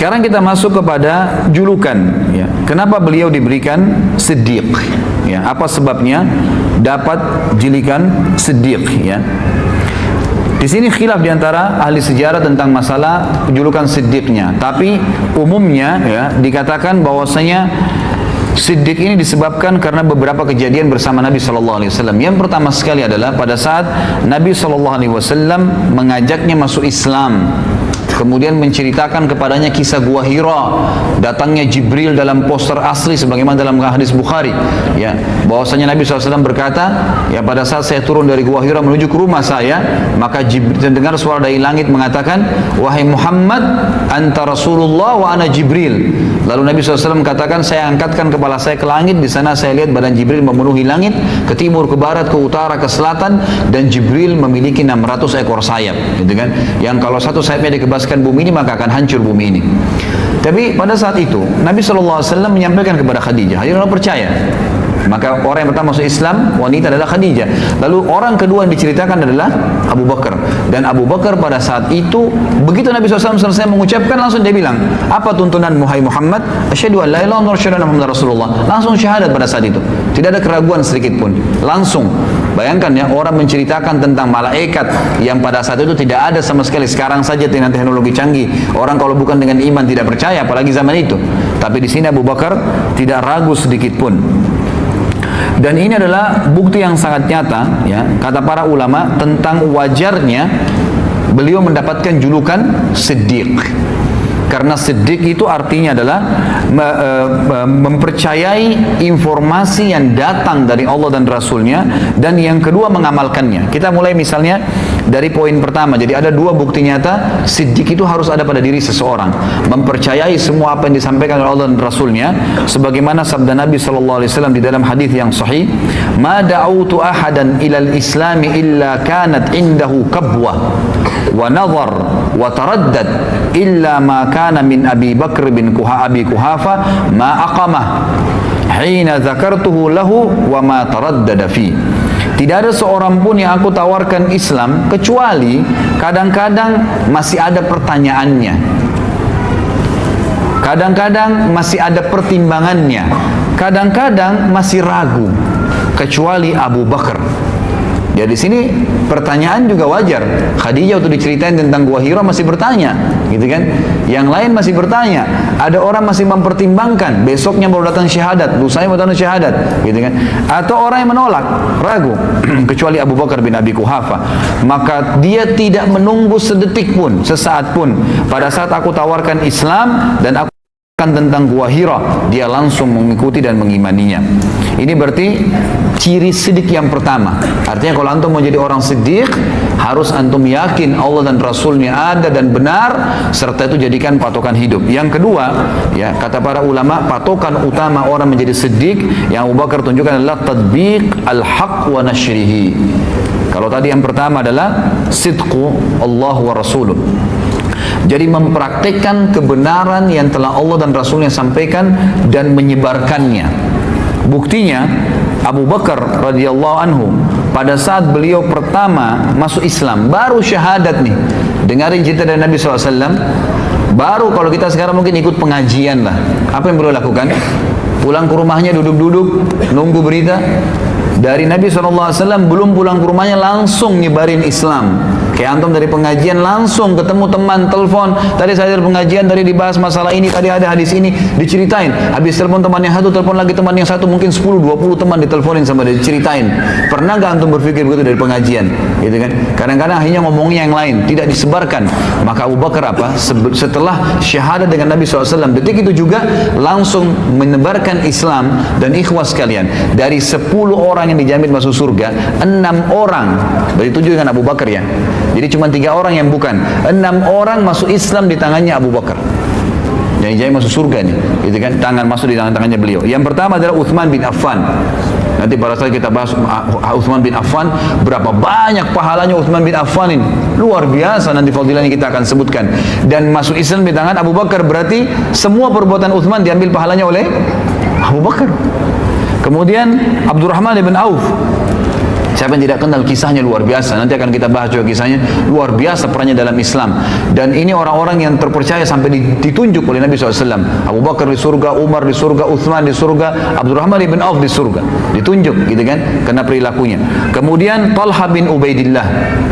Sekarang kita masuk kepada julukan. Ya. Kenapa beliau diberikan Siddiq? Ya. Apa sebabnya dapat julukan Siddiq? Ya. Di sini khilaf diantara ahli sejarah tentang masalah julukan Siddiqnya. Tapi umumnya ya dikatakan bahwasanya Siddiq ini disebabkan karena beberapa kejadian bersama Nabi SAW. Yang pertama sekali adalah pada saat Nabi SAW mengajaknya masuk Islam, kemudian menceritakan kepadanya kisah Gua Hira, datangnya Jibril dalam poster asli sebagaimana dalam hadis Bukhari, ya, bahwasanya Nabi SAW berkata, ya pada saat saya turun dari Gua Hira menuju ke rumah saya, maka dengar suara dari langit mengatakan, wahai Muhammad, anta Rasulullah wa ana Jibril. Lalu Nabi SAW katakan, saya angkatkan kepala saya ke langit, di sana saya lihat badan Jibril memenuhi langit, ke timur, ke barat, ke utara, ke selatan, dan Jibril memiliki 600 ekor sayap, gitu kan? Yang kalau satu sayapnya dikebaskan bumi ini maka akan hancur bumi ini. Tapi pada saat itu Nabi SAW menyampaikan kepada Khadijah, Khadijah percaya. Maka orang yang pertama masuk Islam wanita adalah Khadijah. Lalu orang kedua yang diceritakan adalah Abu Bakar. Dan Abu Bakar pada saat itu begitu Nabi SAW selesai mengucapkan, langsung dia bilang, apa tuntunanmu hai Muhammad? Asyhadu an la ilaha illallah wa asyhadu anna Muhammadar Rasulullah. Langsung syahadat pada saat itu. Tidak ada keraguan sedikit pun. Langsung. Bayangkan ya, orang menceritakan tentang malaikat yang pada saat itu tidak ada sama sekali. Sekarang saja dengan teknologi canggih, orang kalau bukan dengan iman tidak percaya, apalagi zaman itu. Tapi di sini Abu Bakar tidak ragu sedikit pun. Dan ini adalah bukti yang sangat nyata, ya, kata para ulama tentang wajarnya beliau mendapatkan julukan Siddiq. Karena Siddiq itu artinya adalah mempercayai informasi yang datang dari Allah dan Rasulnya, dan yang kedua mengamalkannya. Kita mulai misalnya dari poin pertama. Jadi ada dua bukti nyata Siddiq itu harus ada pada diri seseorang, mempercayai semua apa yang disampaikan oleh Allah dan Rasulnya, sebagaimana sabda Nabi SAW di dalam hadis yang sahih, ma da'autu ahadan ilal islami illa kanat indahu kabwah wa nazar wa taraddad illa ma kana min Abi Bakr bin Abi Kuhafa ma aqamah hina zakartuhu lahu wa ma taraddada fi. Tidak ada seorang pun yang aku tawarkan Islam kecuali kadang-kadang masih ada pertanyaannya, kadang-kadang masih ada pertimbangannya, kadang-kadang masih ragu, kecuali Abu Bakar. Ya di sini pertanyaan juga wajar. Khadijah waktu diceritain tentang Gua Hira masih bertanya, gitu kan? Yang lain masih bertanya. Ada orang masih mempertimbangkan, besoknya baru datang syahadat, lusanya baru datang syahadat, gitu kan? Atau orang yang menolak, ragu, kecuali Abu Bakar bin Abi Kuhafa. Maka dia tidak menunggu sedetik pun, sesaat pun. Pada saat aku tawarkan Islam dan aku tentang Gua Hira, dia langsung mengikuti dan mengimaninya. Ini berarti ciri siddiq yang pertama. Artinya kalau antum mau jadi orang siddiq, harus antum yakin Allah dan Rasulnya ada dan benar, serta itu jadikan patokan hidup. Yang kedua, ya kata para ulama, patokan utama orang menjadi siddiq yang Abu Bakar tunjukkan adalah tadbiq al-haq wa nashrihi. Kalau tadi yang pertama adalah sidqu Allah wa Rasuluh. Jadi mempraktikkan kebenaran yang telah Allah dan Rasulnya sampaikan dan menyebarkannya. Buktinya Abu Bakar radhiyallahu anhu pada saat beliau pertama masuk Islam, baru syahadat nih. Dengarin cerita dari Nabi SAW. Baru kalau kita sekarang mungkin ikut pengajian lah. Apa yang beliau lakukan? Pulang ke rumahnya duduk-duduk nunggu berita. Dari Nabi SAW belum pulang ke rumahnya langsung nyebarin Islam. Kayak antum dari pengajian langsung ketemu teman, telepon, tadi saya dari pengajian, tadi dibahas masalah ini, tadi ada hadis ini, diceritain. Habis telepon teman yang satu, telepon lagi teman yang satu, mungkin 10-20 teman diteleponin sama dia, diceritain. Pernah gak antum berpikir begitu dari pengajian? Gitu kan? Kadang-kadang akhirnya ngomongnya yang lain, tidak disebarkan. Maka Abu Bakar apa? Setelah syahadat dengan Nabi SAW, detik itu juga langsung menebarkan Islam. Dan ikhwas sekalian, dari 10 orang yang dijamin masuk surga, 6 orang, berarti 7 dengan Abu Bakar ya. Jadi cuma 3 orang yang bukan, 6 orang masuk Islam di tangannya Abu Bakar. Jadi masuk surga nih, gitu kan? Tangan masuk di tangannya beliau. Yang pertama adalah Uthman bin Affan. Nanti pada saat kita bahas Uthman bin Affan, berapa banyak pahalanya Uthman bin Affan ini, luar biasa. Nanti fadilahnya kita akan sebutkan. Dan masuk Islam di tangan Abu Bakar, berarti semua perbuatan Uthman diambil pahalanya oleh Abu Bakar. Kemudian Abdurrahman bin Auf, Siapa yang tidak kenal kisahnya luar biasa. Nanti akan kita bahas juga kisahnya. Luar biasa perannya dalam Islam. Dan ini orang-orang yang terpercaya sampai ditunjuk oleh Nabi SAW. Abu Bakar di surga, Umar di surga, Uthman di surga, Abdurrahman ibn Auf di surga. Ditunjuk gitu kan, karena perilakunya. Kemudian Talha bin Ubaidillah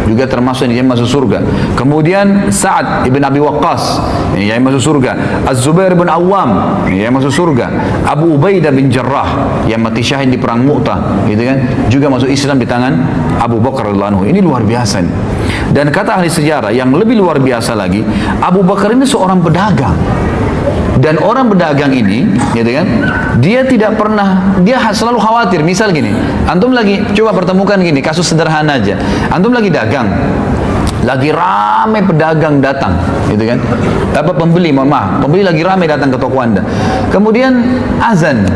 juga termasuk yang masuk surga. Kemudian Sa'ad ibn Abi Waqqas yang masuk surga. Az-Zubair bin Awam yang masuk surga. Abu Ubaidah bin Jarrah yang mati syahid di perang Mu'tah gitu kan, juga masuk Islam di tangan Abu Bakar radhiyallahu anhu. Ini luar biasa nih. Dan kata ahli sejarah yang lebih luar biasa lagi, Abu Bakar ini seorang pedagang. Dan orang pedagang ini, gitu kan, dia tidak pernah, dia selalu khawatir. Misal gini, antum lagi, coba pertemukan gini, kasus sederhana aja. Antum lagi dagang, lagi rame pedagang datang, gitu kan, apa pembeli, mohon maaf, pembeli lagi rame datang ke toko anda. Kemudian azan,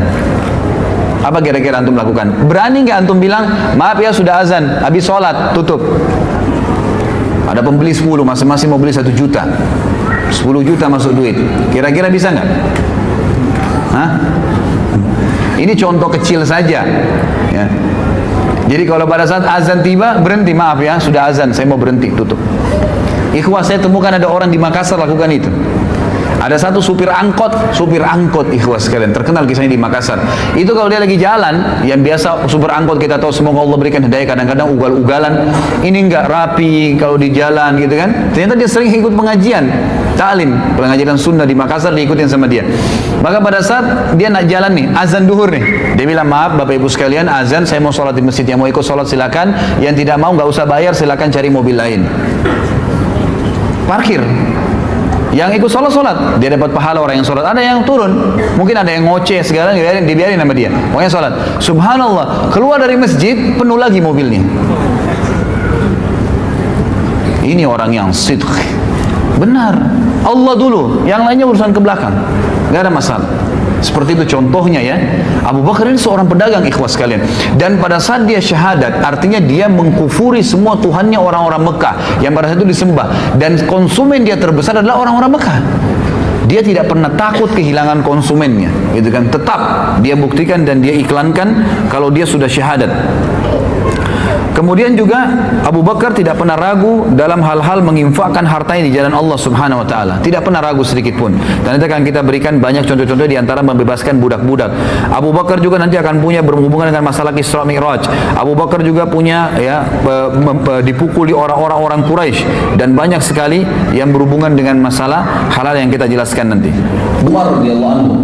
apa kira-kira antum lakukan? Berani nggak antum bilang, maaf ya sudah azan, habis sholat, tutup. Ada pembeli 10, masing-masing mau beli 1 juta. 10 juta masuk duit. Kira-kira bisa nggak? Hah? Ini contoh kecil saja. Ya. Jadi kalau pada saat azan tiba, berhenti, maaf ya, sudah azan, saya mau berhenti, tutup. Ikhwah, saya temukan ada orang di Makassar lakukan itu. Ada satu supir angkot ikhwah sekalian, terkenal kisahnya di Makassar. Itu kalau dia lagi jalan, yang biasa supir angkot kita tahu, semoga Allah berikan hidayah, kadang-kadang ugal-ugalan, ini enggak rapi kalau di jalan gitu kan. Ternyata dia sering ikut pengajian taklim, pengajian sunnah di Makassar, diikutin sama dia. Maka pada saat dia nak jalan nih, azan duhur nih, dia bilang, maaf Bapak Ibu sekalian, azan, saya mau sholat di masjid, yang mau ikut sholat silakan, yang tidak mau nggak usah bayar, silakan cari mobil lain, parkir. Yang ikut sholat, dia dapat pahala orang yang sholat. Ada yang turun, mungkin ada yang ngoceh segala, dibiarin sama dia. Pokoknya sholat. Subhanallah, keluar dari masjid, penuh lagi mobilnya. Ini orang yang sidq. Benar, Allah dulu, yang lainnya urusan ke belakang, gak ada masalah. Seperti itu contohnya ya. Abu Bakar ini seorang pedagang ikhwah sekalian. Dan pada saat dia syahadat, artinya dia mengkufuri semua Tuhannya orang-orang Mekah yang pada saat itu disembah. Dan konsumen dia terbesar adalah orang-orang Mekah. Dia tidak pernah takut kehilangan konsumennya, gitu kan. Tetap dia buktikan dan dia iklankan kalau dia sudah syahadat. Kemudian juga Abu Bakar tidak pernah ragu dalam hal-hal menginfakkan hartanya di jalan Allah Subhanahu wa taala. Tidak pernah ragu sedikit pun. Dan nanti akan kita berikan banyak contoh-contoh di antara membebaskan budak-budak. Abu Bakar juga nanti akan punya berhubungan dengan masalah Isra Mi'raj. Abu Bakar juga punya ya dipukuli orang-orang Quraisy dan banyak sekali yang berhubungan dengan masalah halal yang kita jelaskan nanti. Umar radhiyallahu anhu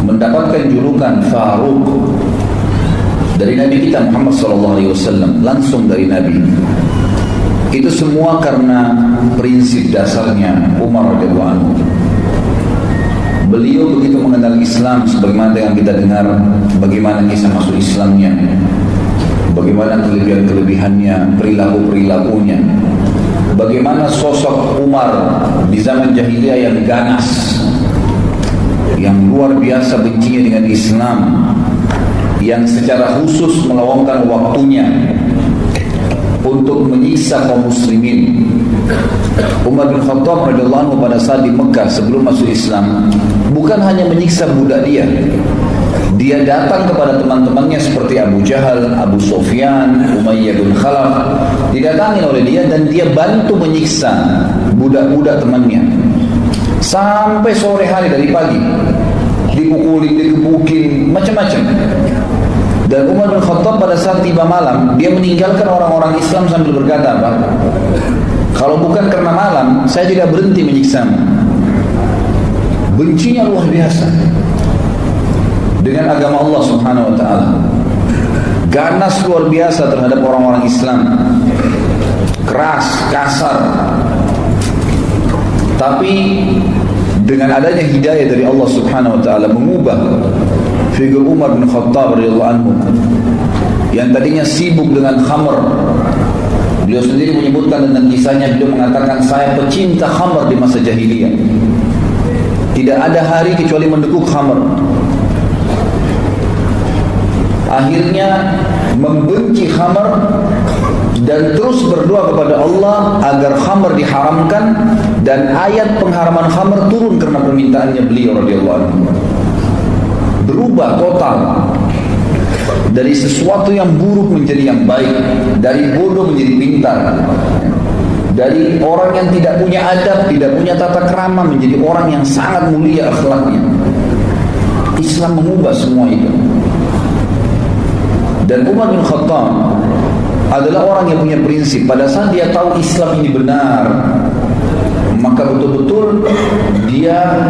mendapatkan julukan Faruq dari Nabi kita Muhammad SAW, langsung dari Nabi. Itu semua karena prinsip dasarnya Umar radhiyallahu anhu. Beliau begitu mengenal Islam, sebagaimana yang kita dengar bagaimana kisah masuk Islamnya, bagaimana kelebihan-kelebihannya, perilaku-perilakunya, bagaimana sosok Umar di zaman jahiliyah yang ganas, yang luar biasa bencinya dengan Islam, yang secara khusus meluangkan waktunya untuk menyiksa kaum muslimin. Umar bin Khattab radhiyallahu anhu pada saat di Mekah sebelum masuk Islam, bukan hanya menyiksa budak dia datang kepada teman-temannya seperti Abu Jahal, Abu Sufyan, Umayyah bin Khalaf, didatangi oleh dia dan dia bantu menyiksa budak-budak temannya sampai sore hari, dari pagi dipukulin, digebukin, macam-macam. Dan Umar bin Khattab pada saat tiba malam, dia meninggalkan orang-orang Islam sambil berkata, apa? Kalau bukan karena malam, saya tidak berhenti menyiksa. Bencinya luar biasa dengan agama Allah Subhanahu wa taala. Ganas luar biasa terhadap orang-orang Islam. Keras, kasar. Tapi dengan adanya hidayah dari Allah Subhanahu wa taala mengubah figur Umar bin Khattab radhiyallahu anhu yang tadinya sibuk dengan khamr. Beliau sendiri menyebutkan tentang kisahnya, beliau mengatakan, saya pecinta khamr di masa jahiliyah. Tidak ada hari kecuali mendekuk khamr. Akhirnya membenci khamr dan terus berdoa kepada Allah agar khamr diharamkan, dan ayat pengharaman khamr turun karena permintaannya beliau radhiyallahu anhu. Berubah total. dari sesuatu yang buruk menjadi yang baik, dari bodoh menjadi pintar, dari orang yang tidak punya adab, tidak punya tata krama menjadi orang yang sangat mulia akhlaknya. Islam mengubah semua itu. Dan Umar bin Khattab adalah orang yang punya prinsip. Pada saat dia tahu Islam ini benar, maka betul-betul dia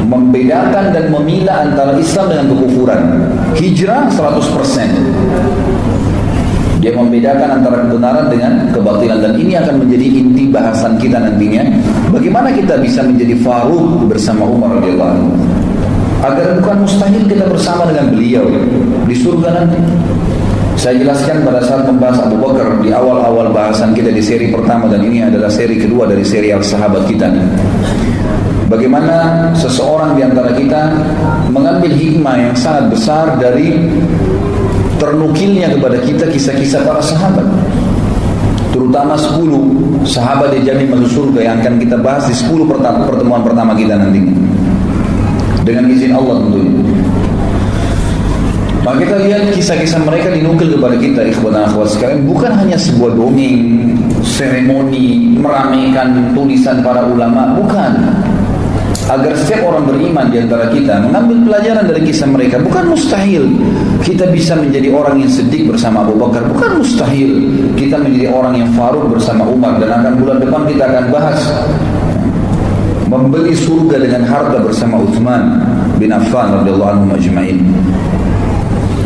membedakan dan memilah antara Islam dengan kekufuran. Hijrah 100%. Dia membedakan antara kebenaran dengan kebatilan, dan ini akan menjadi inti bahasan kita nantinya. Bagaimana kita bisa menjadi Faruq bersama Umar radhiyallahu anhu, agar bukan mustahil kita bersama dengan beliau di surga nanti. Saya jelaskan pada saat membahas Abu Bakar di awal-awal bahasan kita di seri pertama, dan ini adalah seri kedua dari serial sahabat kita. Bagaimana seseorang di antara kita mengambil hikmah yang sangat besar dari ternukilnya kepada kita kisah-kisah para sahabat, terutama 10 sahabat dijamin masuk surga yang akan kita bahas di 10 pertemuan pertama kita nanti, dengan izin Allah tentunya. Maka kita lihat kisah-kisah mereka dinukil kepada kita, ikhwan dan akhwat sekalian, bukan hanya sebuah dongeng, seremoni, meramaikan tulisan para ulama, bukan. Agar setiap orang beriman di antara kita mengambil pelajaran dari kisah mereka. Bukan mustahil kita bisa menjadi orang yang siddiq bersama Abu Bakar. Bukan mustahil kita menjadi orang yang Faruq bersama Umar. Dan akan bulan depan kita akan bahas membeli surga dengan harta bersama Uthman bin Affan radhiyallahu anhu ajma'in.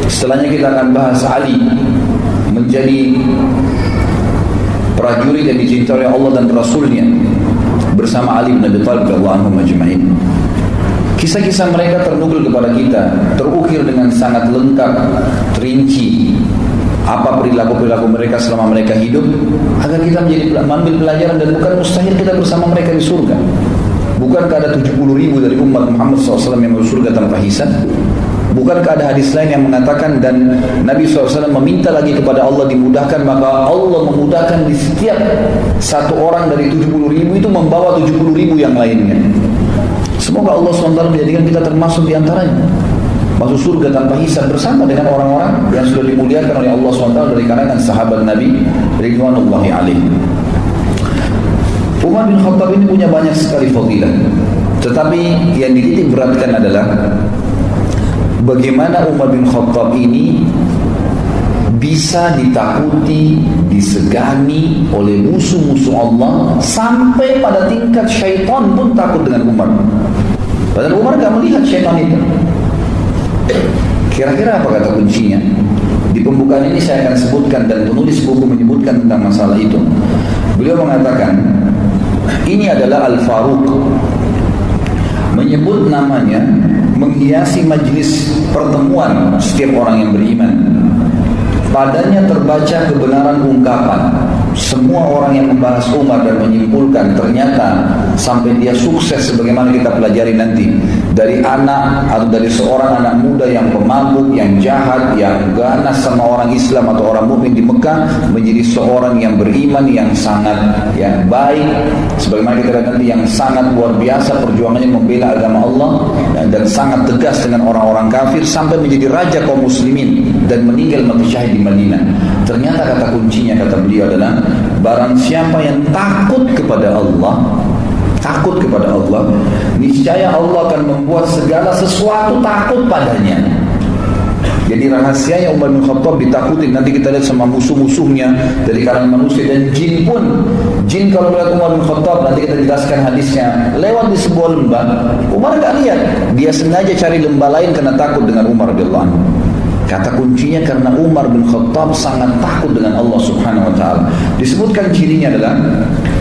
Setelahnya kita akan bahas Ali menjadi prajurit yang dicintai oleh Allah dan Rasulnya bersama Ali bin Abi Thalib radhiyallahu anhu ajma'in. Kisah-kisah mereka ternukil kepada kita, terukir dengan sangat lengkap, rinci, apa perilaku-perilaku mereka selama mereka hidup, agar kita mengambil pelajaran. Dan bukan mustahil kita bersama mereka di surga. Bukankah ada 70.000 dari umat Muhammad SAW yang masuk surga tanpa hisab? Bukankah ada hadis lain yang mengatakan, dan Nabi SAW meminta lagi kepada Allah dimudahkan, maka Allah memudahkan di setiap satu orang dari 70.000 itu membawa 70.000 yang lainnya. Semoga Allah SWT menjadikan kita termasuk di antaranya, masuk surga tanpa hisab bersama dengan orang-orang yang sudah dimuliakan oleh Allah SWT dari kalangan sahabat Nabi ridwanullahi alaihi. Umar bin Khattab ini punya banyak sekali fadilah, tetapi yang dititik beratkan adalah bagaimana Umar bin Khattab ini bisa ditakuti, disegani oleh musuh-musuh Allah, sampai pada tingkat syaitan pun takut dengan Umar. Padahal Umar gak melihat syaitan itu. Kira-kira apa kata kuncinya? Di pembukaan ini saya akan sebutkan, dan penulis buku menyebutkan tentang masalah itu. Beliau mengatakan, ini adalah Al-Faruq. Menyebut namanya menghiasi majlis pertemuan setiap orang yang beriman. Padanya terbaca kebenaran ungkapan. Semua orang yang membahas Umar dan menyimpulkan, ternyata sampai dia sukses sebagaimana kita pelajari nanti, dari anak atau dari seorang anak muda yang pemabuk, yang jahat, yang ganas sama orang Islam atau orang mukmin di Mekah, menjadi seorang yang beriman, yang sangat baik, sebagaimana kita lihat nanti, yang sangat luar biasa perjuangannya membela agama Allah, dan sangat tegas dengan orang-orang kafir, sampai menjadi raja kaum muslimin dan meninggal mati syahid di Madinah. Ternyata kata kuncinya, kata beliau adalah, barang siapa yang takut kepada Allah, niscaya Allah akan membuat segala sesuatu takut padanya. Jadi rahasianya Umar bin Khattab ditakuti. Nanti kita lihat sama musuh-musuhnya dari kalangan manusia dan jin pun. Jin kalau melihat Umar bin Khattab, nanti kita jelaskan hadisnya, lewat di sebuah lembah, Umar gak lihat, dia sengaja cari lembah lain karena takut dengan Umar radhiyallahu anhu. Kata kuncinya karena Umar bin Khattab sangat takut dengan Allah Subhanahu wa taala. Disebutkan cirinya adalah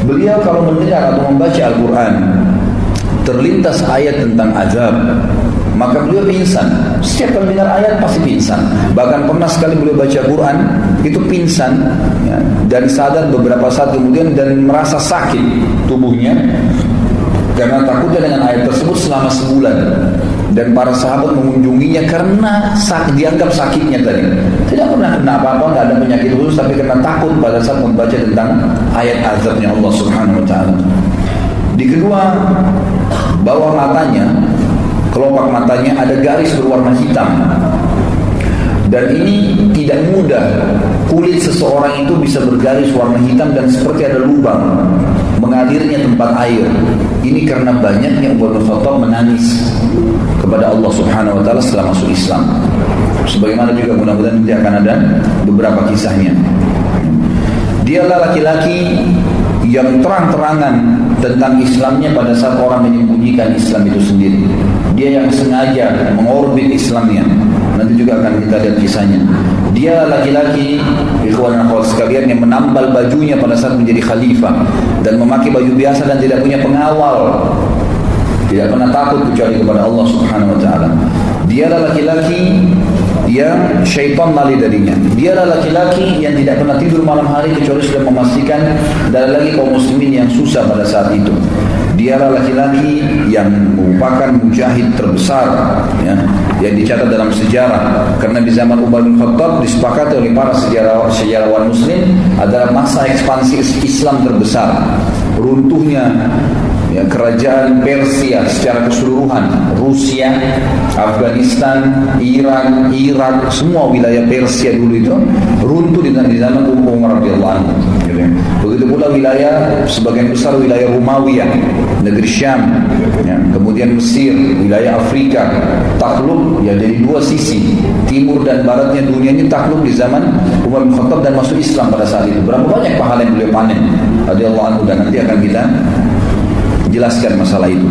beliau kalau mendengar atau membaca Al-Quran, terlintas ayat tentang azab, maka beliau pingsan. Setiap kali dengar ayat pasti pingsan. Bahkan pernah sekali beliau baca Quran itu pingsan, dan sadar beberapa saat kemudian dan merasa sakit tubuhnya karena takutnya dengan ayat tersebut selama sebulan. Dan para sahabat mengunjunginya karena dianggap sakitnya tadi. Tidak pernah kena apa-apa, tidak ada penyakit khusus, tapi karena takut pada saat membaca tentang ayat azabnya Allah Subhanahu wa taala. Di kedua bawah matanya, kelopak matanya ada garis berwarna hitam. Dan ini tidak mudah. Kulit seseorang itu bisa bergaris warna hitam dan seperti ada lubang mengalirnya tempat air. Ini karena banyaknya Umar bin Khattab menangis kepada Allah Subhanahu wa taala setelah masuk Islam. Sebagaimana juga mudah-mudahan nanti akan ada beberapa kisahnya. Dialah laki-laki yang terang-terangan tentang Islamnya pada saat orang menyembunyikan Islam itu sendiri. Dia yang sengaja mengorbit Islamnya. Nanti juga akan kita lihat kisahnya. Dia laki-laki, ikhwan dan akhwat sekalian, yang menambal bajunya pada saat menjadi khalifah dan memakai baju biasa dan tidak punya pengawal. Tidak pernah takut kecuali kepada Allah Subhanahu wa taala. Dialah laki-laki yang syaitan lari darinya. Dialah laki-laki yang tidak pernah tidur malam hari kecuali sudah memastikan dan lagi kaum muslimin yang susah pada saat itu. Dialah laki-laki yang merupakan mujahid terbesar, ya, yang dicatat dalam sejarah. Karena di zaman Umar bin Khattab disepakati oleh para sejarawan muslim adalah masa ekspansi Islam terbesar. Runtuhnya ya, kerajaan Persia secara keseluruhan, Rusia, Afghanistan, Iran, Irak, semua wilayah Persia dulu itu runtuh di zaman Umar radhiyallahu anhu. Begitu pula wilayah, sebagian besar wilayah Romawi, negeri Syam, ya, kemudian Mesir, wilayah Afrika takluk ya dari dua sisi, timur dan baratnya dunia ini takluk di zaman Umar bin Khattab dan masuk Islam pada saat itu. Berapa banyak pahala yang beliau panen radhiyallahu anhu, dan nanti akan kita jelaskan masalah itu.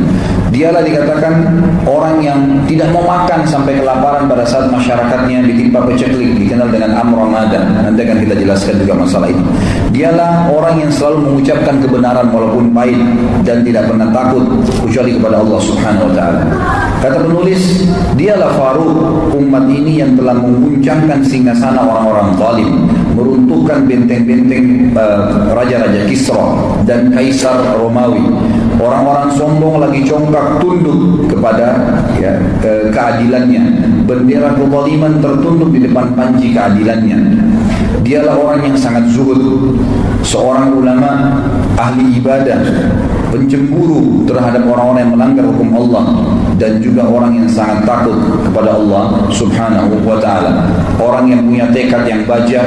Dialah dikatakan orang yang tidak mau makan sampai kelaparan pada saat masyarakatnya ditimpa paceklik, dikenal dengan Amr Ramadan. Nanti akan kita jelaskan juga masalah itu. Dialah orang yang selalu mengucapkan kebenaran walaupun pahit dan tidak pernah takut kecuali kepada Allah Subhanahu wa taala. Kata penulis, dialah Faruq umat ini yang telah mengguncangkan singgasana orang-orang zalim, meruntuhkan benteng-benteng raja-raja Kisra dan Kaisar Romawi. Orang-orang sombong lagi congkak tunduk kepada ya, keadilannya. Bendera kezaliman tertunduk di depan panji keadilannya. Dialah orang yang sangat zuhud, seorang ulama, ahli ibadah, pencemburu terhadap orang-orang yang melanggar hukum Allah, dan juga orang yang sangat takut kepada Allah Subhanahu wa taala. Orang yang punya tekad yang baja,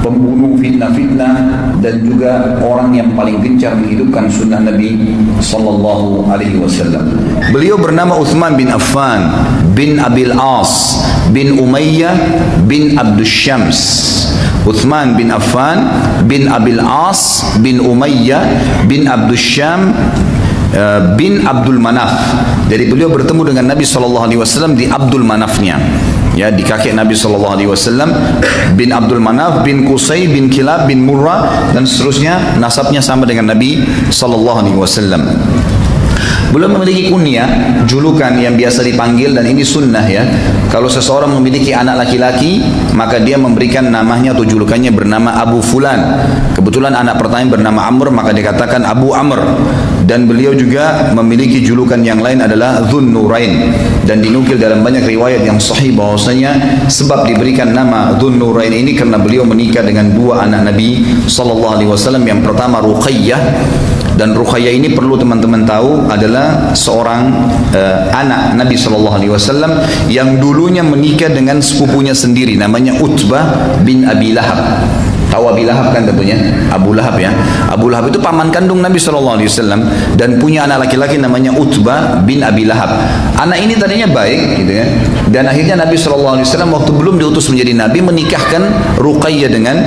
pembunuh fitnah-fitnah, dan juga orang yang paling gencar menghidupkan sunnah Nabi sallallahu alaihi wasallam. Beliau bernama Uthman bin Affan bin Abil As bin Umayyah bin Abdus Syams. Uthman bin Affan bin Abil As bin Umayyah bin Abdus Syam bin Abdul Manaf. Jadi beliau bertemu dengan Nabi SAW di Abdul Manafnya, ya, di kakek Nabi SAW, bin Abdul Manaf bin Qusay bin Kilab bin Murrah, dan seterusnya nasabnya sama dengan Nabi SAW. Beliau memiliki kunyah, julukan yang biasa dipanggil, dan ini sunnah ya. Kalau seseorang memiliki anak laki-laki, maka dia memberikan namanya atau julukannya bernama Abu Fulan. Kebetulan anak pertama bernama Amr, maka dikatakan Abu Amr. Dan beliau juga memiliki julukan yang lain adalah Dzun Nurain. Dan dinukil dalam banyak riwayat yang sahih bahwasanya sebab diberikan nama Dzun Nurain ini karena beliau menikah dengan dua anak Nabi SAW. Yang pertama Ruqayyah. Dan Ruqayyah ini perlu teman-teman tahu adalah seorang anak Nabi SAW yang dulunya menikah dengan sepupunya sendiri, namanya Utbah bin Abi Lahab. Tahu Abi Lahab kan tentunya, Abu Lahab ya. Abu Lahab itu paman kandung Nabi SAW dan punya anak laki-laki namanya Utbah bin Abi Lahab. Anak ini tadinya baik gitu ya. Dan akhirnya Nabi SAW waktu belum diutus menjadi Nabi menikahkan Ruqayyah dengan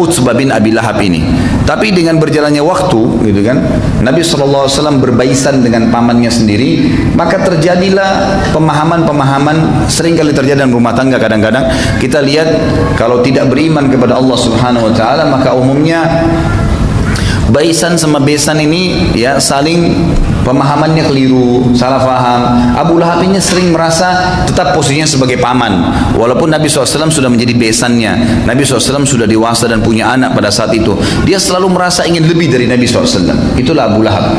Utbah bin Abi Lahab ini. Tapi dengan berjalannya waktu gitu kan, Nabi SAW berbaisan dengan pamannya sendiri, maka terjadilah pemahaman-pemahaman seringkali terjadi dalam rumah tangga. Kadang-kadang kita lihat kalau tidak beriman kepada Allah Subhanahu wa taala, maka umumnya baisan sama besan ini ya saling pemahamannya keliru, salah faham. Abu Lahab ini sering merasa tetap posisinya sebagai paman, walaupun Nabi SAW sudah menjadi besannya. Nabi SAW sudah dewasa dan punya anak pada saat itu. Dia selalu merasa ingin lebih dari Nabi SAW. Itulah Abu Lahab.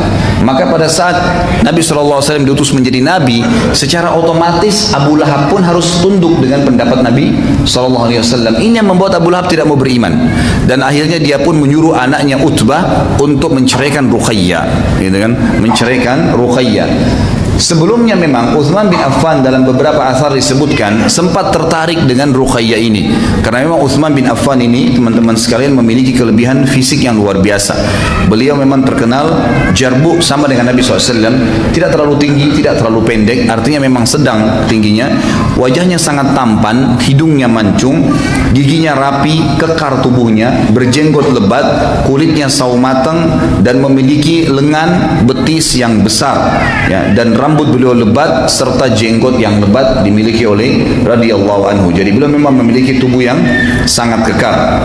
Maka pada saat Nabi SAW diutus menjadi Nabi, secara otomatis Abu Lahab pun harus tunduk dengan pendapat Nabi SAW. Ini yang membuat Abu Lahab tidak mau beriman. Dan akhirnya dia pun menyuruh anaknya Utbah untuk menceraikan Ruqayyah, gitu kan? Menceraikan Ruqayyah. Sebelumnya memang Utsman bin Affan dalam beberapa asar disebutkan sempat tertarik dengan Ruqayyah ini, karena memang Utsman bin Affan ini teman-teman sekalian memiliki kelebihan fisik yang luar biasa. Beliau memang terkenal jarbu, sama dengan Nabi SAW, tidak terlalu tinggi, tidak terlalu pendek, artinya memang sedang tingginya. Wajahnya sangat tampan, hidungnya mancung, giginya rapi, kekar tubuhnya, berjenggot lebat, kulitnya sawo matang, dan memiliki lengan betis yang besar, ya, dan rambut beliau lebat serta jenggot yang lebat dimiliki oleh radhiyallahu anhu. Jadi beliau memang memiliki tubuh yang sangat kekar.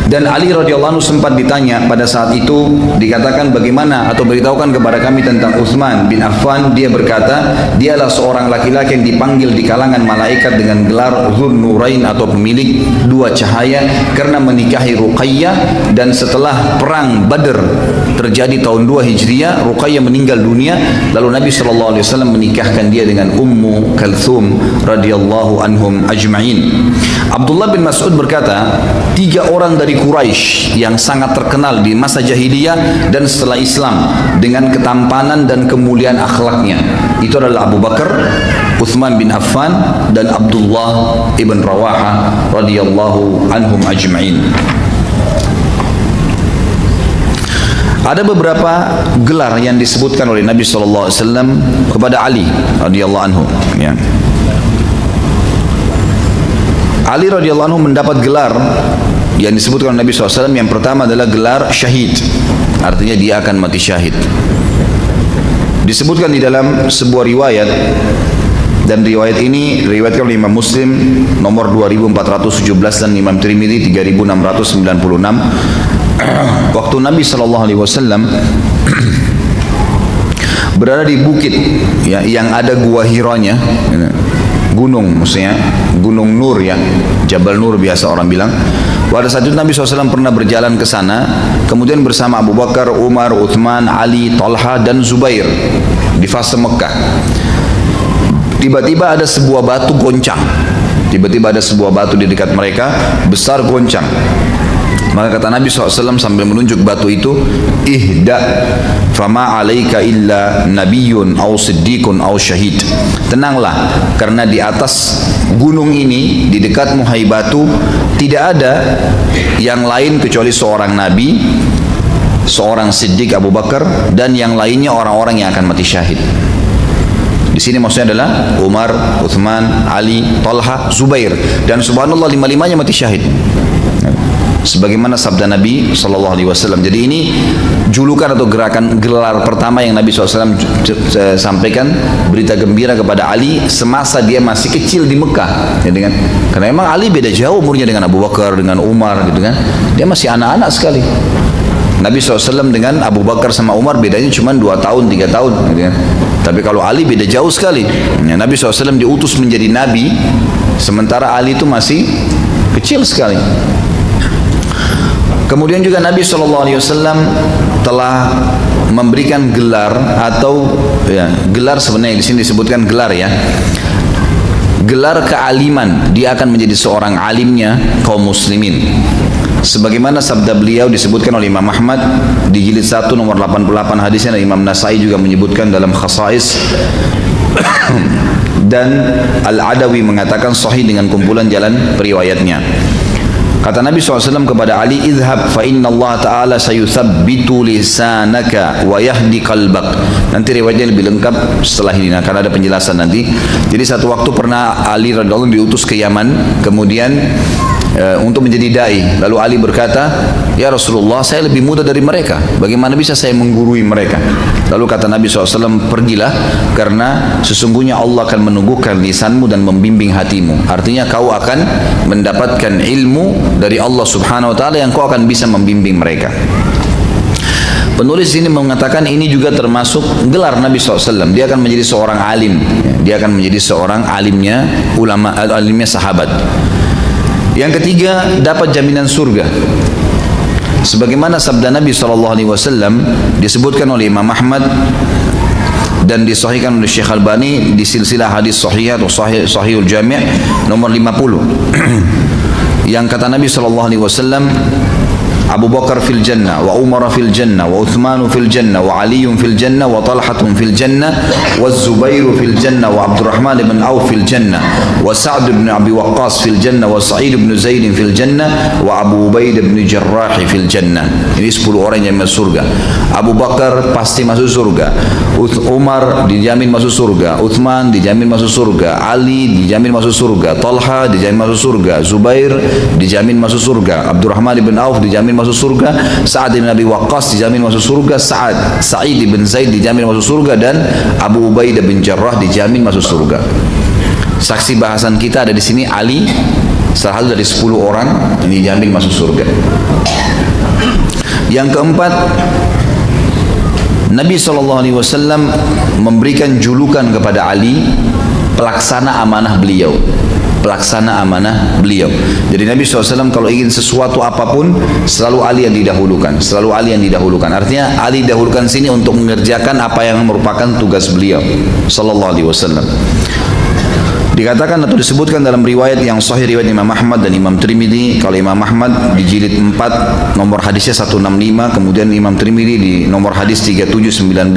Dan Ali radhiyallahu anhu sempat ditanya pada saat itu, dikatakan bagaimana atau beritahukan kepada kami tentang Utsman bin Affan. Dia berkata, dialah seorang laki-laki yang dipanggil di kalangan malaikat dengan gelar Dzun Nurain atau pemilik dua cahaya, karena menikahi Ruqayyah. Dan setelah perang Badr terjadi tahun 2 Hijriah, Ruqayyah meninggal dunia, lalu Nabi SAW menikahkan dia dengan Ummu Kalthum radhiyallahu anhum ajma'in. Abdullah bin Mas'ud berkata, 3 orang dari Quraisy yang sangat terkenal di masa jahiliyah dan setelah Islam dengan ketampanan dan kemuliaan akhlaknya, itu adalah Abu Bakar, Utsman bin Affan, dan Abdullah ibn Rawaha radhiyallahu anhum ajma'in. Ada beberapa gelar yang disebutkan oleh Nabi SAW kepada Ali radhiyallahu anhu, ya. Ali radhiyallahu anhu mendapat gelar yang disebutkan oleh Nabi SAW. Yang pertama adalah gelar syahid, artinya dia akan mati syahid. Disebutkan di dalam sebuah riwayat, dan riwayat ini diriwayatkan oleh Imam Muslim nomor 2417 dan Imam Tirmidzi 3696. Waktu Nabi SAW berada di bukit, ya, yang ada gua Hiranya, gunung, maksudnya Gunung Nur, ya, Jabal Nur biasa orang bilang. Pada saat itu Nabi SAW pernah berjalan ke sana, kemudian bersama Abu Bakar, Umar, Uthman, Ali, Talha, dan Zubair di fase Mekah. Tiba-tiba ada sebuah batu goncang. Tiba-tiba ada sebuah batu di dekat mereka, besar goncang. Maka kata Nabi SAW sambil menunjuk batu itu, ihda fama alaika illa nabiyyun aw siddiqun aw syahid. Tenanglah, karena di atas gunung ini, di dekatmu hai batu, tidak ada yang lain kecuali seorang nabi, seorang siddiq Abu Bakar, dan yang lainnya orang-orang yang akan mati syahid. Di sini maksudnya adalah Umar, Uthman, Ali, Talha, Zubair, dan subhanallah 5-5-nya mati syahid, sebagaimana sabda Nabi SAW. Jadi ini julukan atau gerakan gelar pertama yang Nabi SAW sampaikan, berita gembira kepada Ali semasa dia masih kecil di Mekah, ya, karena memang Ali beda jauh umurnya dengan Abu Bakar, dengan Umar, gitu kan. Dia masih anak-anak sekali. Nabi SAW dengan Abu Bakar sama Umar bedanya cuma 2 tahun, 3 tahun, gitu kan. Tapi kalau Ali beda jauh sekali. Ya, Nabi SAW diutus menjadi Nabi, sementara Ali itu masih kecil sekali. Kemudian juga Nabi SAW telah memberikan gelar atau, ya, gelar sebenarnya di sini disebutkan gelar, ya, gelar kealiman. Dia akan menjadi seorang alimnya kaum muslimin. Sebagaimana sabda beliau disebutkan oleh Imam Ahmad di jilid 1 nomor 88 hadisnya, dan Imam Nasai juga menyebutkan dalam Khasais. Dan Al-Adawi mengatakan sahih dengan kumpulan jalan periwayatnya. Kata Nabi SAW kepada Ali, idhab fa inna Allah Ta'ala sayuthabbitu lisanaka wa yahdi qalbak. Nanti riwayatnya lebih lengkap setelah ini, karena ada penjelasan nanti. Jadi satu waktu pernah Ali radhiyallahu anhu diutus ke Yaman, kemudian untuk menjadi dai. Lalu Ali berkata, ya Rasulullah, saya lebih muda dari mereka, bagaimana bisa saya menggurui mereka? Lalu kata Nabi SAW, pergilah, karena sesungguhnya Allah akan menumbuhkan lisanmu dan membimbing hatimu. Artinya kau akan mendapatkan ilmu dari Allah Subhanahu Wa Taala yang kau akan bisa membimbing mereka. Penulis ini mengatakan ini juga termasuk gelar Nabi SAW. Dia akan menjadi seorang alim. Dia akan menjadi seorang alimnya ulama, alimnya sahabat. Yang ketiga, dapat jaminan surga. Sebagaimana sabda Nabi SAW disebutkan oleh Imam Ahmad dan disahihkan oleh Syekh Albani di silsilah hadis sahih atau sahihul jami' nomor 50. Yang kata Nabi SAW, Abu Bakar fil jannah, wa Umar fil jannah, wa Uthman fil jannah, wa Ali fil jannah, wa Talha fil jannah, wa Zubair fil jannah, wa Abdurrahman bin Auf fil jannah, wa Sa'd bin Abi Waqqas fil jannah, wa Sa'id bin Zaid fil jannah, wa Abu Ubaidah bin Jarrah fil jannah. Ini 10 orang yang masuk surga. Abu Bakar pasti masuk surga, Umar dijamin masuk surga, Uthman dijamin masuk surga, Ali dijamin masuk surga, Talha dijamin masuk surga, Zubair dijamin masuk surga, Abdurrahman bin Auf dijamin masuk surga, Sa'ad bin Abi Waqqas dijamin masuk surga, Sa'id bin Zaid dijamin masuk surga, dan Abu Ubaidah bin Jarrah dijamin masuk surga. Saksi bahasan kita ada di sini Ali, salah satu dari 10 orang yang dijamin masuk surga. Yang keempat, Nabi SAW memberikan julukan kepada Ali pelaksana amanah beliau. Pelaksana amanah beliau. Jadi Nabi SAW kalau ingin sesuatu apapun, selalu Ali yang didahulukan. Selalu Ali yang didahulukan. Artinya Ali didahulukan sini untuk mengerjakan apa yang merupakan tugas beliau Sallallahu Alaihi Wasallam. Dikatakan atau disebutkan dalam riwayat yang sahih, riwayat Imam Ahmad dan Imam Tirmidzi. Kalau Imam Ahmad di jilid 4 nomor hadisnya 165, kemudian Imam Tirmidzi di nomor hadis 3719,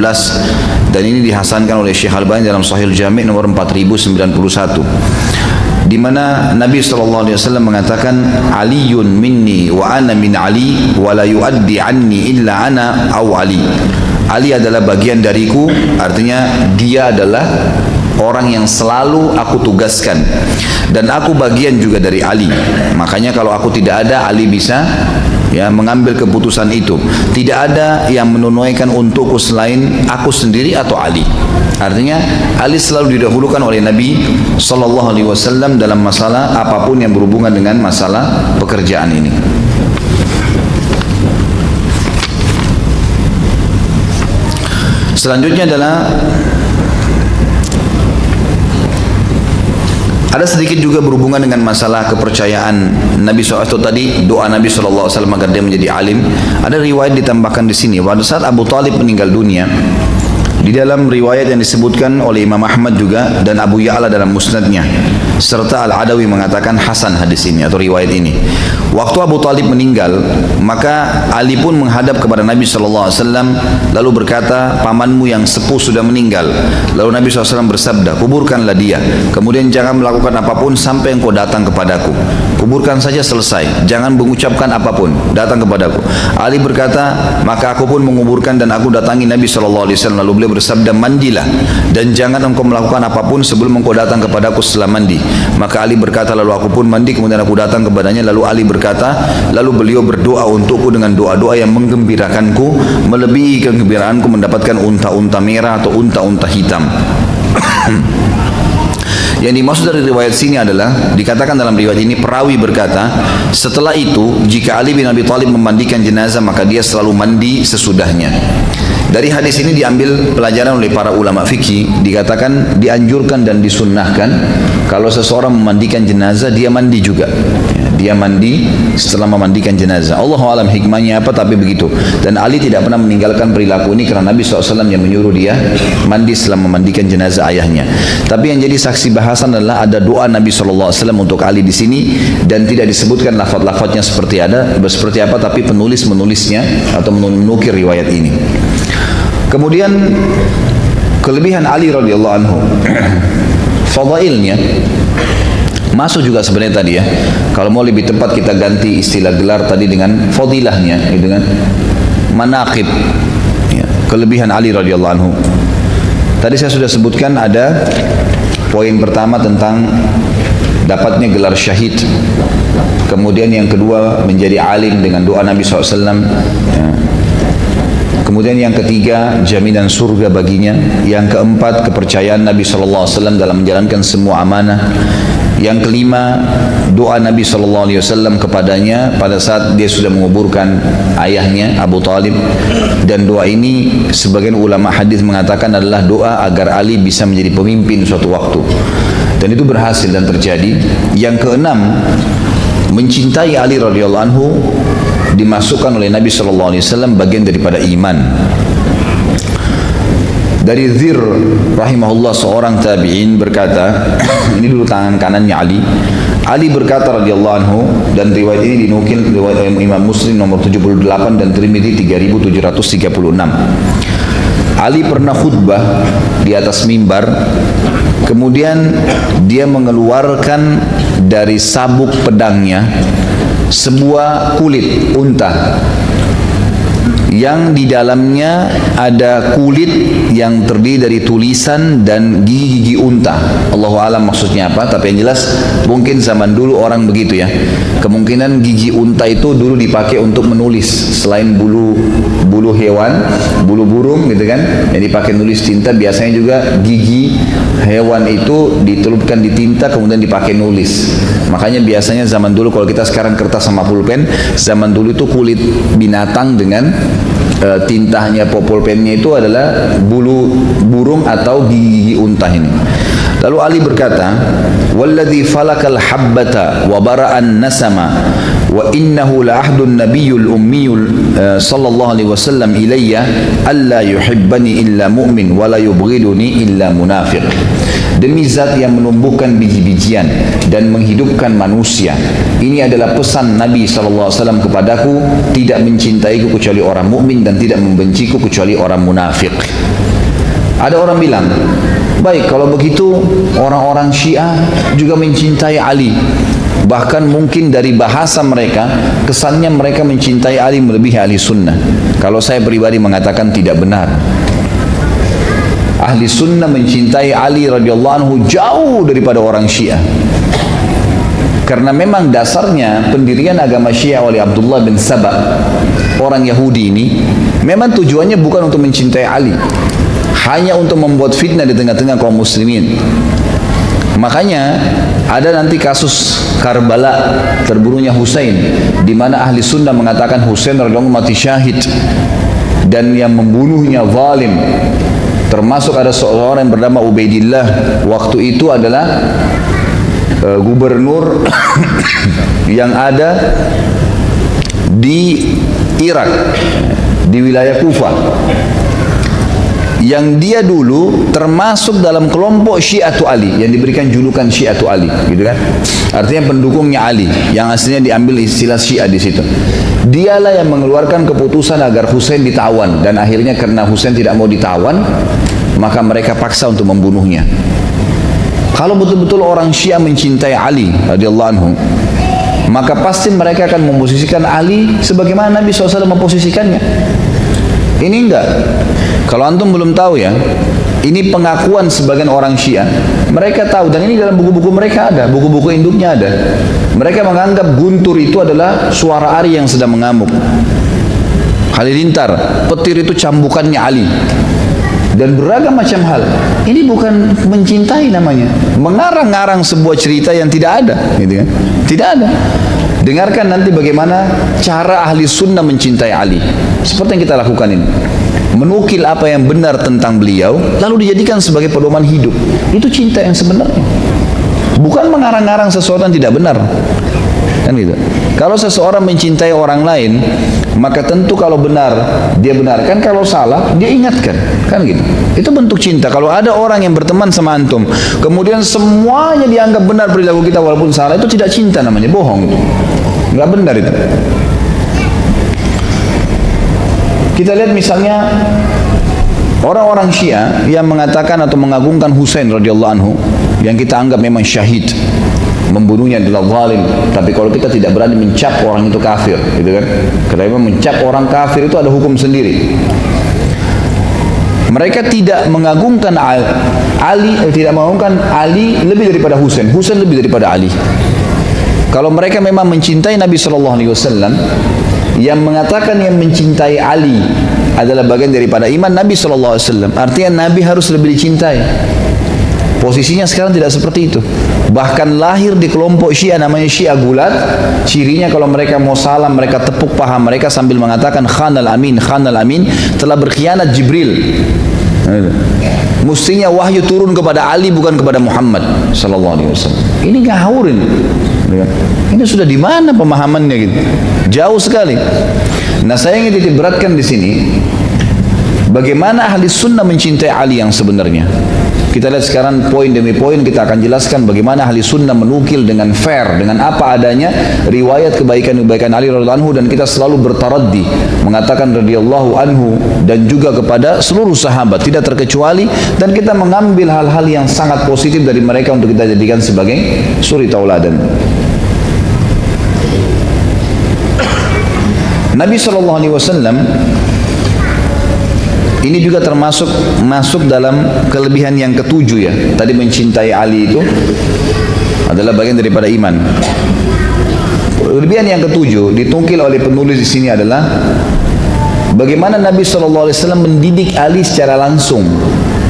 dan ini dihasankan oleh Syekh Albani dalam Sahih Jami' nomor 4091, di mana Nabi SAW mengatakan, Aliyun minni wa ana min Ali wa la yuaddi anni illa ana aw Ali. Ali adalah bagian dariku, artinya dia adalah orang yang selalu aku tugaskan, dan aku bagian juga dari Ali. Makanya kalau aku tidak ada, Ali bisa mengambil keputusan itu. Tidak ada yang menunaikan untukku selain aku sendiri atau Ali. Artinya Ali selalu didahulukan oleh Nabi Sallallahu Alaihi Wasallam dalam masalah apapun yang berhubungan dengan masalah pekerjaan ini. Selanjutnya adalah ada sedikit juga berhubungan dengan masalah kepercayaan Nabi SAW tadi, doa Nabi SAW agar dia menjadi alim. Ada riwayat ditambahkan di sini, pada saat Abu Talib meninggal dunia, di dalam riwayat yang disebutkan oleh Imam Ahmad juga dan Abu Ya'la dalam musnadnya, serta Al-Adawi mengatakan hasan hadis ini atau riwayat ini. Waktu Abu Talib meninggal, maka Ali pun menghadap kepada Nabi SAW lalu berkata, pamanmu yang sepuh sudah meninggal. Lalu Nabi SAW bersabda, kuburkanlah dia, kemudian jangan melakukan apapun sampai engkau datang kepadaku. Kuburkan saja, selesai, jangan mengucapkan apapun, datang kepadaku. Ali berkata, maka aku pun menguburkan dan aku datangi Nabi SAW. Lalu beliau bersabda, mandilah dan jangan engkau melakukan apapun sebelum engkau datang kepadaku setelah mandi. Maka Ali berkata, lalu aku pun mandi, kemudian aku datang kepadanya. Lalu Ali berkata, lalu beliau berdoa untukku dengan doa-doa yang menggembirakanku, melebihi kegembiraanku mendapatkan unta-unta merah atau unta-unta hitam. Yang dimaksud dari riwayat sini adalah, dikatakan dalam riwayat ini, perawi berkata, setelah itu jika Ali bin Abi Thalib memandikan jenazah, maka dia selalu mandi sesudahnya. Dari hadis ini diambil pelajaran oleh para ulama fikih, dikatakan dianjurkan dan disunnahkan kalau seseorang memandikan jenazah, dia mandi juga. Dia mandi setelah memandikan jenazah. Allahu alam hikmahnya apa, tapi begitu. Dan Ali tidak pernah meninggalkan perilaku ini karena Nabi SAW yang menyuruh dia mandi setelah memandikan jenazah ayahnya. Tapi yang jadi saksi bahasan adalah ada doa Nabi SAW untuk Ali di sini, dan tidak disebutkan lafaz-lafaznya seperti apa, tapi penulis-menulisnya atau menukir riwayat ini. Kemudian kelebihan Ali radhiyallahu anhu, fadailnya masuk juga sebenarnya tadi ya. Kalau mau lebih tepat kita ganti istilah gelar tadi dengan fadilahnya, gitu kan? Manaqib, ya, kelebihan Ali radhiyallahu anhu. Tadi saya sudah sebutkan ada poin pertama tentang dapatnya gelar syahid. Kemudian yang kedua menjadi alim dengan doa Nabi SAW. Ya. Kemudian yang ketiga, jaminan surga baginya. Yang keempat, kepercayaan Nabi SAW dalam menjalankan semua amanah. Yang kelima, doa Nabi SAW kepadanya pada saat dia sudah menguburkan ayahnya Abu Talib. Dan doa ini sebagian ulama hadis mengatakan adalah doa agar Ali bisa menjadi pemimpin suatu waktu. Dan itu berhasil dan terjadi. Yang keenam, mencintai Ali radhiyallahu anhu dimasukkan oleh Nabi SAW bagian daripada iman. Dari Dzir rahimahullah, seorang tabi'in berkata, ini dulu tangan kanannya Ali, Ali berkata radhiyallahu anhu, dan riwayat ini dinukil riwayat Imam Muslim nomor 78 dan Tirmidzi 3736. Ali pernah khutbah di atas mimbar, kemudian dia mengeluarkan dari sabuk pedangnya sebuah kulit unta yang di dalamnya ada kulit yang terdiri dari tulisan dan gigi-gigi unta. Allahu a'lam maksudnya apa, tapi yang jelas mungkin zaman dulu orang begitu ya. Kemungkinan gigi unta itu dulu dipakai untuk menulis, selain bulu hewan, bulu burung gitu kan, yang dipakai nulis tinta. Biasanya juga gigi hewan itu ditelupkan di tinta kemudian dipakai nulis. Makanya biasanya zaman dulu, kalau kita sekarang kertas sama pulpen, zaman dulu itu kulit binatang dengan tintanya pulpennya itu adalah bulu burung atau gigi unta ini. Lalu Ali berkata, "Walladzi falakal habbata wa bara'an nasama wa innahu la ahdun nabiyyul ummiyul sallallahu alaihi wasallam ilayya alla yuhibbani illa mu'min wa la yubghiduni illa munafiq." Demi zat yang menumbuhkan biji-bijian dan menghidupkan manusia, ini adalah pesan Nabi SAW kepadaku, tidak mencintaiku kecuali orang mukmin dan tidak membenciku kecuali orang munafik. Ada orang bilang, baik kalau begitu orang-orang Syiah juga mencintai Ali. Bahkan mungkin dari bahasa mereka, kesannya mereka mencintai Ali melebihi ahli sunnah. Kalau saya pribadi mengatakan tidak benar. Ahli sunnah mencintai Ali radhiyallahu anhu jauh daripada orang Syiah. Karena memang dasarnya pendirian agama Syiah oleh Abdullah bin Saba, orang Yahudi ini, memang tujuannya bukan untuk mencintai Ali, hanya untuk membuat fitnah di tengah-tengah kaum muslimin. Makanya ada nanti kasus Karbala, terbunuhnya Husain, di mana ahli sunnah mengatakan Husain radhiyallahu anhu mati syahid dan yang membunuhnya zalim. Termasuk ada seorang yang bernama Ubaidillah, waktu itu adalah gubernur yang ada di Irak, di wilayah Kufah, yang dia dulu termasuk dalam kelompok Syiatu Ali, yang diberikan julukan Syiatu Ali, gitu kan? Artinya pendukungnya Ali, yang aslinya diambil istilah Syiah di situ. Dialah yang mengeluarkan keputusan agar Husain ditawan, dan akhirnya karena Husain tidak mau ditawan, maka mereka paksa untuk membunuhnya. Kalau betul-betul orang Syiah mencintai Ali radhiyallahu anhu, maka pasti mereka akan memposisikan Ali sebagaimana Nabi SAW memposisikannya. Ini enggak. Kalau antum belum tahu ya, ini pengakuan sebagian orang Syiah. Mereka tahu, dan ini dalam buku-buku mereka ada, buku-buku induknya ada. Mereka menganggap guntur itu adalah suara Ari yang sedang mengamuk. Halilintar, petir itu cambukannya Ali. Dan beragam macam hal. Ini bukan mencintai namanya, mengarang-arang sebuah cerita yang tidak ada, gitu kan? Tidak ada. Dengarkan nanti bagaimana cara ahli sunnah mencintai Ali. Seperti yang kita lakukan ini, menukil apa yang benar tentang beliau, lalu dijadikan sebagai pedoman hidup. Itu cinta yang sebenarnya, bukan mengarang-arang sesuatu yang tidak benar, kan gitu. Kalau seseorang mencintai orang lain, maka tentu kalau benar dia benarkan, kalau salah dia ingatkan, kan gitu. Itu bentuk cinta. Kalau ada orang yang berteman sama antum, kemudian semuanya dianggap benar perilaku kita walaupun salah, itu tidak cinta namanya, bohong itu, nggak benar itu. Kita lihat misalnya orang-orang Syiah yang mengatakan atau mengagungkan Husain radhiyallahu anhu, yang kita anggap memang syahid, membunuhnya adalah zalim. Tapi kalau kita tidak berani mencap orang itu kafir, gitu kan? Karena memang mencap orang kafir itu ada hukum sendiri. Mereka tidak mengagungkan tidak mengagungkan Ali lebih daripada Husain, Husain lebih daripada Ali. Kalau mereka memang mencintai Nabi SAW, yang mengatakan yang mencintai Ali adalah bagian daripada iman Nabi SAW, artinya Nabi harus lebih dicintai. Posisinya sekarang tidak seperti itu. Bahkan lahir di kelompok Syiah namanya Syiah Gulat. Cirinya kalau mereka mau salam, mereka tepuk paha mereka sambil mengatakan Khanal Amin, Khanal Amin, telah berkhianat Jibril. Mestinya wahyu turun kepada Ali bukan kepada Muhammad sallallahu alaihi wasallam. Ini ngawurin. Ini sudah di mana pemahamannya gitu? Jauh sekali. Nah, saya ingin titik beratkan di sini bagaimana ahli sunnah mencintai Ali yang sebenarnya. Kita lihat sekarang poin demi poin kita akan jelaskan bagaimana ahli sunnah menukil dengan fair, dengan apa adanya riwayat kebaikan-kebaikan Ali radhiyallahu anhu, dan kita selalu bertaraddi mengatakan radhiyallahu anhu dan juga kepada seluruh sahabat tidak terkecuali, dan kita mengambil hal-hal yang sangat positif dari mereka untuk kita jadikan sebagai suri tauladan. Nabi SAW ini juga masuk dalam kelebihan yang ketujuh ya. Tadi mencintai Ali itu adalah bagian daripada iman. Kelebihan yang ketujuh ditungkil oleh penulis di sini adalah bagaimana Nabi SAW mendidik Ali secara langsung,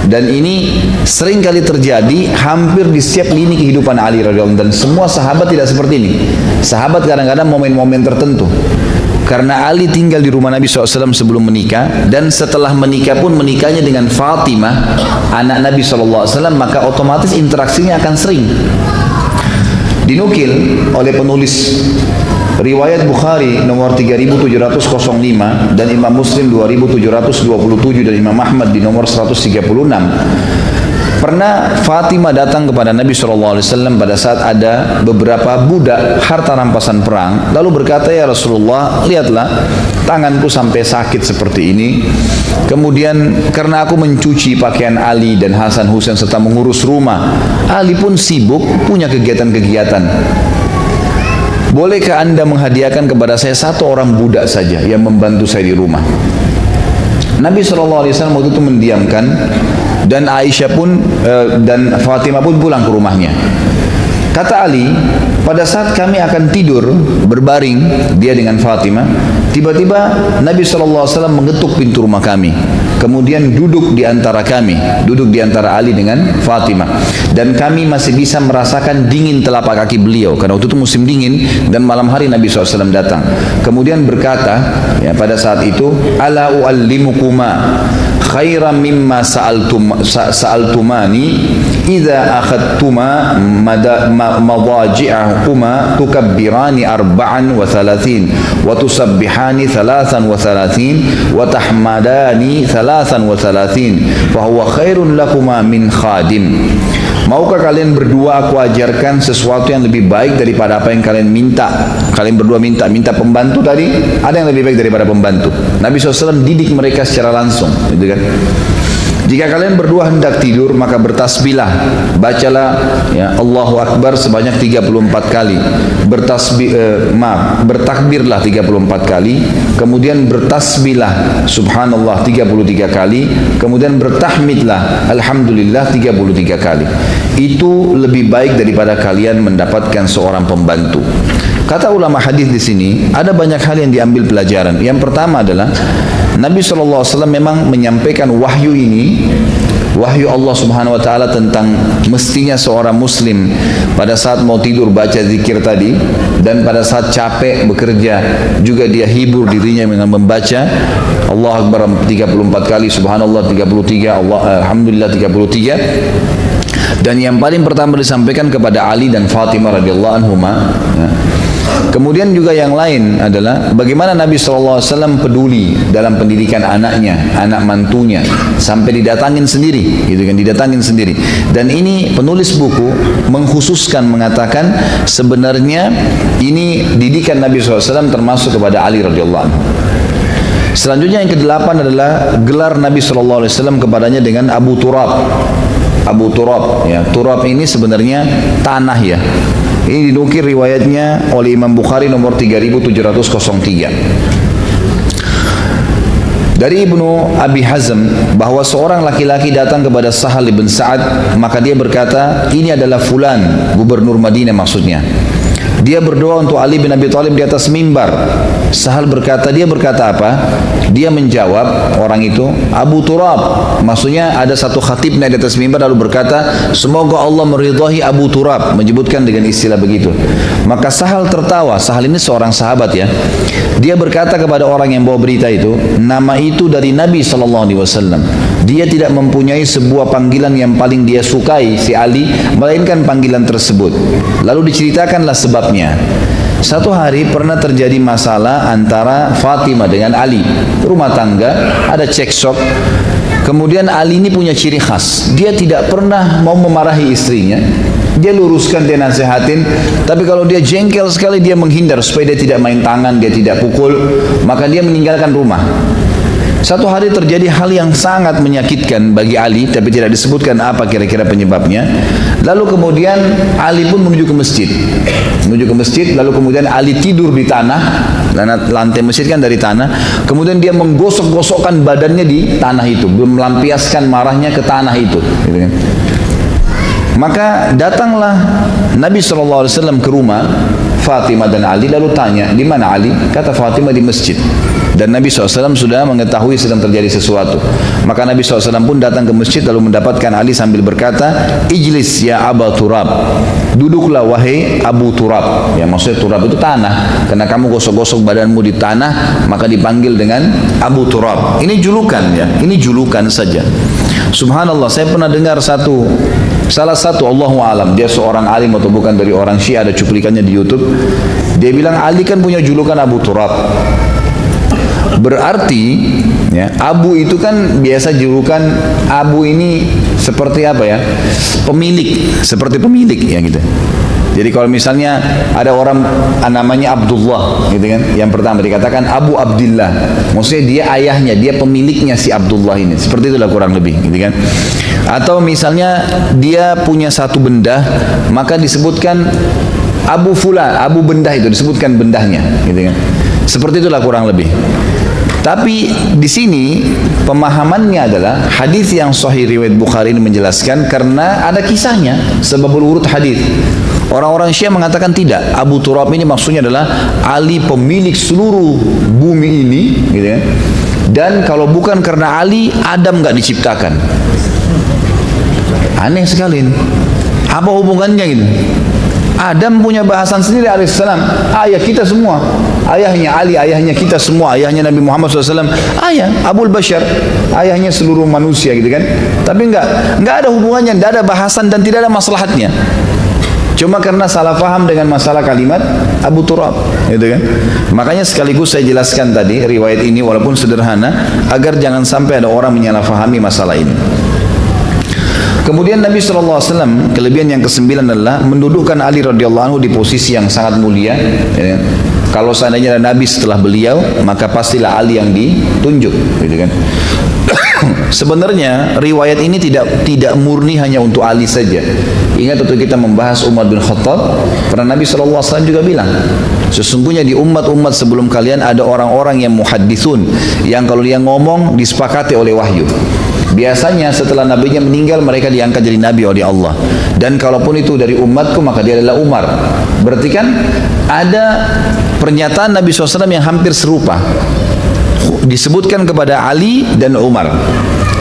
dan ini sering kali terjadi hampir di setiap lini kehidupan Ali radhiyallahu anhu, dan semua sahabat tidak seperti ini. Sahabat kadang-kadang momen-momen tertentu. Karena Ali tinggal di rumah Nabi SAW sebelum menikah, dan setelah menikah pun menikahnya dengan Fatimah, anak Nabi SAW, maka otomatis interaksinya akan sering. Dinukil oleh penulis riwayat Bukhari nomor 3705 dan Imam Muslim 2727 dan Imam Ahmad di nomor 136. Pernah Fatimah datang kepada Nabi SAW pada saat ada beberapa budak harta rampasan perang, lalu berkata, ya Rasulullah, lihatlah tanganku sampai sakit seperti ini, kemudian karena aku mencuci pakaian Ali dan Hasan Husain serta mengurus rumah, Ali pun sibuk punya kegiatan-kegiatan. Bolehkah anda menghadiahkan kepada saya satu orang budak saja yang membantu saya di rumah? Nabi SAW waktu itu mendiamkan, dan Aisyah pun dan Fatimah pun pulang ke rumahnya. Kata Ali, pada saat kami akan tidur berbaring dia dengan Fatimah, tiba-tiba Nabi SAW mengetuk pintu rumah kami, kemudian duduk di antara kami, duduk di antara Ali dengan Fatimah, dan kami masih bisa merasakan dingin telapak kaki beliau karena waktu itu musim dingin dan malam hari Nabi SAW datang. Kemudian berkata ya, pada saat itu, ala uallimukuma khairan mimma sa'altumani idza akhadtuma madaji'ahuma tukabbirani arba'an wa thalathin wa tusabbihani thalathan wa thalathin wa tahmadani thalathan wa thalathin fa huwa khairun lakuma min khadim. Maukah kalian berdua aku ajarkan sesuatu yang lebih baik daripada apa yang kalian minta? Kalian berdua minta pembantu tadi, ada yang lebih baik daripada pembantu. Nabi SAW didik mereka secara langsung, gitu kan? Jika kalian berdua hendak tidur, maka bertasbihlah, bacalah ya Allahu Akbar sebanyak 34 kali, bertakbirlah 34 kali, kemudian bertasbihlah subhanallah 33 kali, kemudian bertahmidlah alhamdulillah 33 kali. Itu lebih baik daripada kalian mendapatkan seorang pembantu. Kata ulama hadis di sini ada banyak hal yang diambil pelajaran. Yang pertama adalah Nabi SAW memang menyampaikan wahyu ini, wahyu Allah Subhanahu Wa Taala tentang mestinya seorang Muslim pada saat mau tidur baca zikir tadi, dan pada saat capek bekerja juga dia hibur dirinya dengan membaca Allah Akbar 34 kali, Subhanallah 33, Alhamdulillah 33. Dan yang paling pertama disampaikan kepada Ali dan Fatimah radhiyallahu anhuma. Ya. Kemudian juga yang lain adalah bagaimana Nabi SAW peduli dalam pendidikan anaknya, anak mantunya, sampai didatangin sendiri, gitu kan, didatangin sendiri. Dan ini penulis buku mengkhususkan mengatakan sebenarnya ini didikan Nabi SAW termasuk kepada Ali radhiyallahu anhu. Selanjutnya yang kedelapan adalah gelar Nabi SAW kepadanya dengan Abu Turab. Abu Turab, ya, Turab ini sebenarnya tanah ya. Ini dinukil riwayatnya oleh Imam Bukhari nomor 3703. Dari Ibnu Abi Hazm bahwa seorang laki-laki datang kepada Sahal bin Sa'ad, maka dia berkata, ini adalah fulan, gubernur Madinah maksudnya. Dia berdoa untuk Ali bin Abi Thalib di atas mimbar. Sahal berkata, dia berkata apa? Dia menjawab, orang itu, Abu Turab. Maksudnya ada satu khatib naik di atas mimbar lalu berkata, semoga Allah meridhahi Abu Turab, menyebutkan dengan istilah begitu. Maka Sahal tertawa. Sahal ini seorang sahabat ya. Dia berkata kepada orang yang bawa berita itu, nama itu dari Nabi SAW. Dia tidak mempunyai sebuah panggilan yang paling dia sukai, si Ali, melainkan panggilan tersebut. Lalu diceritakanlah sebabnya. Satu hari pernah terjadi masalah antara Fatimah dengan Ali. Rumah tangga, ada cekcok. Kemudian Ali ini punya ciri khas, dia tidak pernah mau memarahi istrinya. Dia luruskan, dia nasihatin, tapi kalau dia jengkel sekali dia menghindar supaya dia tidak main tangan, dia tidak pukul, maka dia meninggalkan rumah. Satu hari terjadi hal yang sangat menyakitkan bagi Ali, tapi tidak disebutkan apa kira-kira penyebabnya. Lalu kemudian Ali pun menuju ke masjid. Lalu kemudian Ali tidur di tanah, lantai masjid kan dari tanah. Kemudian dia menggosok-gosokkan badannya di tanah itu, melampiaskan marahnya ke tanah itu. Gitu kan. Maka datanglah Nabi SAW ke rumah Fatimah dan Ali, lalu tanya, di mana Ali? Kata Fatimah, di masjid. Dan Nabi SAW sudah mengetahui sedang terjadi sesuatu. Maka Nabi SAW pun datang ke masjid lalu mendapatkan Ali sambil berkata, Ijlis ya Aba Turab, duduklah wahai Abu Turab. Yang maksudnya Turab itu tanah, karena kamu gosok-gosok badanmu di tanah, maka dipanggil dengan Abu Turab. Ini julukan ya, ini julukan saja. Subhanallah, saya pernah dengar salah satu Allahu alam, dia seorang alim atau bukan dari orang Syiah, ada cuplikannya di YouTube. Dia bilang Ali kan punya julukan Abu Turab. Berarti ya, Abu itu kan biasa julukan Abu ini seperti apa ya? Pemilik, seperti pemilik ya gitu. Jadi kalau misalnya ada orang namanya Abdullah gitu kan, yang pertama dikatakan Abu Abdillah, maksudnya dia ayahnya, dia pemiliknya si Abdullah ini. Seperti itulah kurang lebih gitu kan. Atau misalnya dia punya satu benda, maka disebutkan Abu Fulan, Abu Bendah, itu disebutkan bendahnya gitu kan. Seperti itulah kurang lebih. Tapi di sini pemahamannya adalah hadis yang sahih riwayat Bukhari ini menjelaskan karena ada kisahnya, sebabul urut hadis. Orang-orang Syiah mengatakan tidak. Abu Turab ini maksudnya adalah Ali pemilik seluruh bumi ini, gitu ya. Dan kalau bukan karena Ali, Adam nggak diciptakan. Aneh sekali ini. Apa hubungannya gitu? Adam punya bahasan sendiri alaihissalam, ayah kita semua, ayahnya Ali, ayahnya kita semua, ayahnya Nabi Muhammad SAW, ayah Abul Bashar, ayahnya seluruh manusia gitu kan. Tapi enggak ada hubungannya, enggak ada bahasan dan tidak ada maslahatnya. Cuma karena salah faham dengan masalah kalimat Abu Turab, gitu kan. Makanya sekaligus saya jelaskan tadi riwayat ini walaupun sederhana agar jangan sampai ada orang menyalahfahami masalah ini. Kemudian Nabi SAW, kelebihan yang ke-9 adalah mendudukkan Ali radhiyallahu anhu di posisi yang sangat mulia. Ya. Kalau seandainya ada Nabi setelah beliau, maka pastilah Ali yang ditunjuk, gitu kan. Sebenarnya riwayat ini tidak murni hanya untuk Ali saja. Ingat waktu kita membahas Umar bin Khattab, karena Nabi SAW juga bilang, sesungguhnya di umat-umat sebelum kalian ada orang-orang yang muhaddithun, yang kalau dia ngomong disepakati oleh wahyu. Biasanya setelah nabinya meninggal mereka diangkat jadi nabi oleh Allah. Dan kalaupun itu dari umatku maka dia adalah Umar. Berarti kan ada pernyataan Nabi SAW yang hampir serupa, disebutkan kepada Ali dan Umar.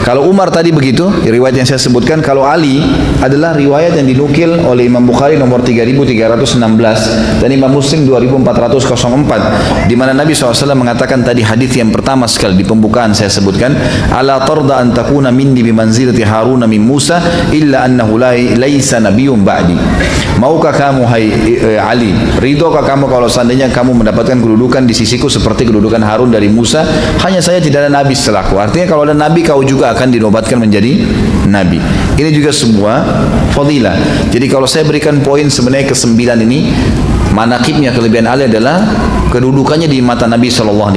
Kalau Umar tadi begitu, riwayat yang saya sebutkan. Kalau Ali adalah riwayat yang dinukil oleh Imam Bukhari nomor 3316 dan Imam Muslim 2404, di mana Nabi SAW mengatakan tadi hadis yang pertama sekali di pembukaan saya sebutkan, ala tarda an takuna minni bimanzilati Haruna min Musa illa annahu laisa nabiyyun ba'di. Maukah kamu hai Ali, ridhokah kamu kalau seandainya kamu mendapatkan kedudukan di sisiku seperti kedudukan Harun dari Musa, hanya saya tidak ada nabi setelahku. Artinya kalau ada nabi kau juga akan dinobatkan menjadi nabi. Ini juga sebuah fadilah. Jadi kalau saya berikan poin sebenarnya ke-9 ini, manaqibnya kelebihan Ali adalah kedudukannya di mata Nabi SAW.